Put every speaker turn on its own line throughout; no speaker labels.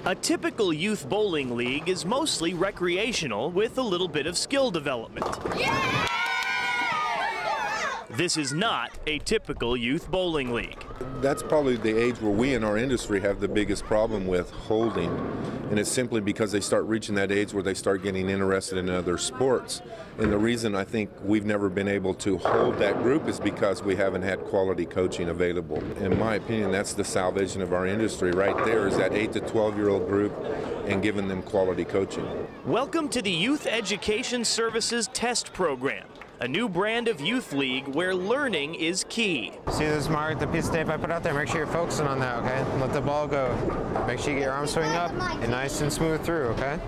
A typical youth bowling league is mostly recreational with a little bit of skill development. Yeah! This is not a typical youth bowling league.
That's probably the age where we in our industry have the biggest problem with holding, and it's simply because they start reaching that age where they start getting interested in other sports. And the reason I think we've never been able to hold that group is because we haven't had quality coaching available. In my opinion, that's the salvation of our industry right there, is that 8 to 12-year-old group and giving them quality coaching.
Welcome to the Youth Education Services Test Program, a new brand of youth league where learning is key.
See this mark, the piece of tape I put out there? Make sure you're focusing on that, okay? Let the ball go. Make sure you get your arm swing up and nice and smooth through, okay?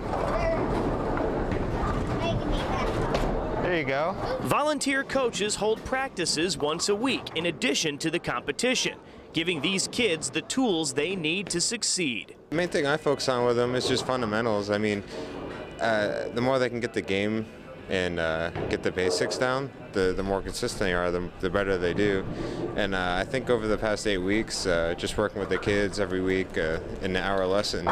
There you go.
Volunteer coaches hold practices once a week in addition to the competition, giving these kids the tools they need to succeed.
The main thing I focus on with them is just fundamentals. I mean, the more they can get the game and get the basics down, the more consistent they are, the better they do. And I think over the past 8 weeks, just working with the kids every week, an hour lesson,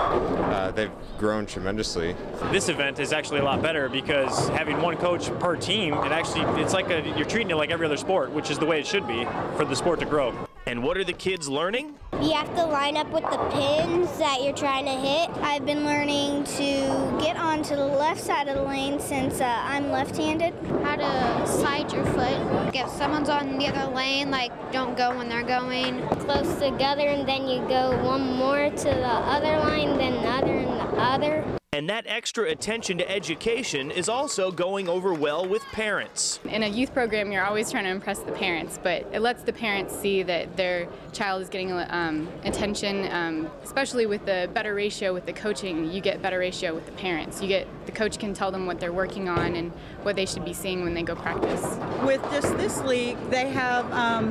they've grown tremendously.
This event is actually a lot better because having one coach per team, it's like you're treating it like every other sport, which is the way it should be for the sport to grow.
And what are the kids learning?
You have to line up with the pins that you're trying to hit. I've been learning to get onto the left side of the lane since I'm left-handed. How to slide your foot.
If someone's on the other lane, don't go when they're going.
Close together, and then you go one more to the other line, then the other and the other.
And that extra attention to education is also going over well with parents.
In a youth program, you're always trying to impress the parents, but it lets the parents see that their child is getting attention, especially with the better ratio with the coaching. You get better ratio with the parents. The coach can tell them what they're working on and what they should be seeing when they go practice.
With just this league, they have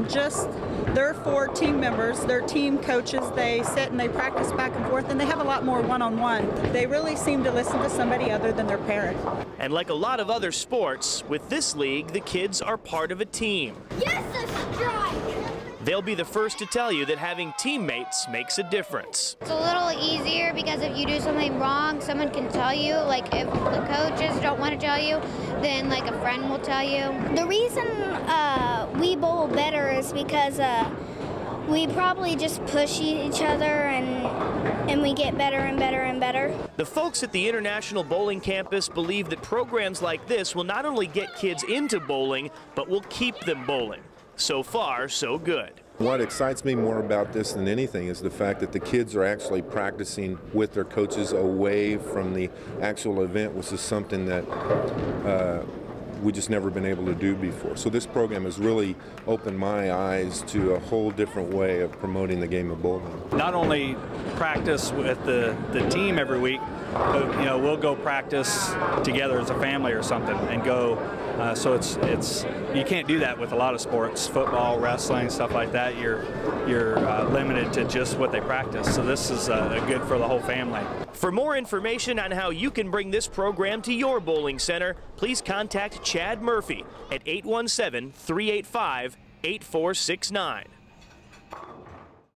just their 4 team members, their team coaches. They sit and they practice back and forth, and they have a lot more one-on-one. They really seem to listen to somebody other than their parent.
And like a lot of other sports, with this league, the kids are part of a team.
Yes, a strike!
They'll be the first to tell you that having teammates makes a difference.
It's a little easier because if you do something wrong, someone can tell you. Like if the coaches don't want to tell you, then a friend will tell you.
The reason we bowl better is because we probably just push each other and we get better and better and better.
The folks at the International Bowling Campus believe that programs like this will not only get kids into bowling, but will keep them bowling. So far, so good.
What excites me more about this than anything is the fact that the kids are actually practicing with their coaches away from the actual event, which is something that we just never been able to do before. So this program has really opened my eyes to a whole different way of promoting the game of bowling.
Not only practice with the team every week, but we'll go practice together as a family or something and go. So it's you can't do that with a lot of sports, football, wrestling, stuff like that. You're limited to just what they practice. So this is good for the whole family.
For more information on how you can bring this program to your bowling center, please contact Chad Murphy at 817-385-8469.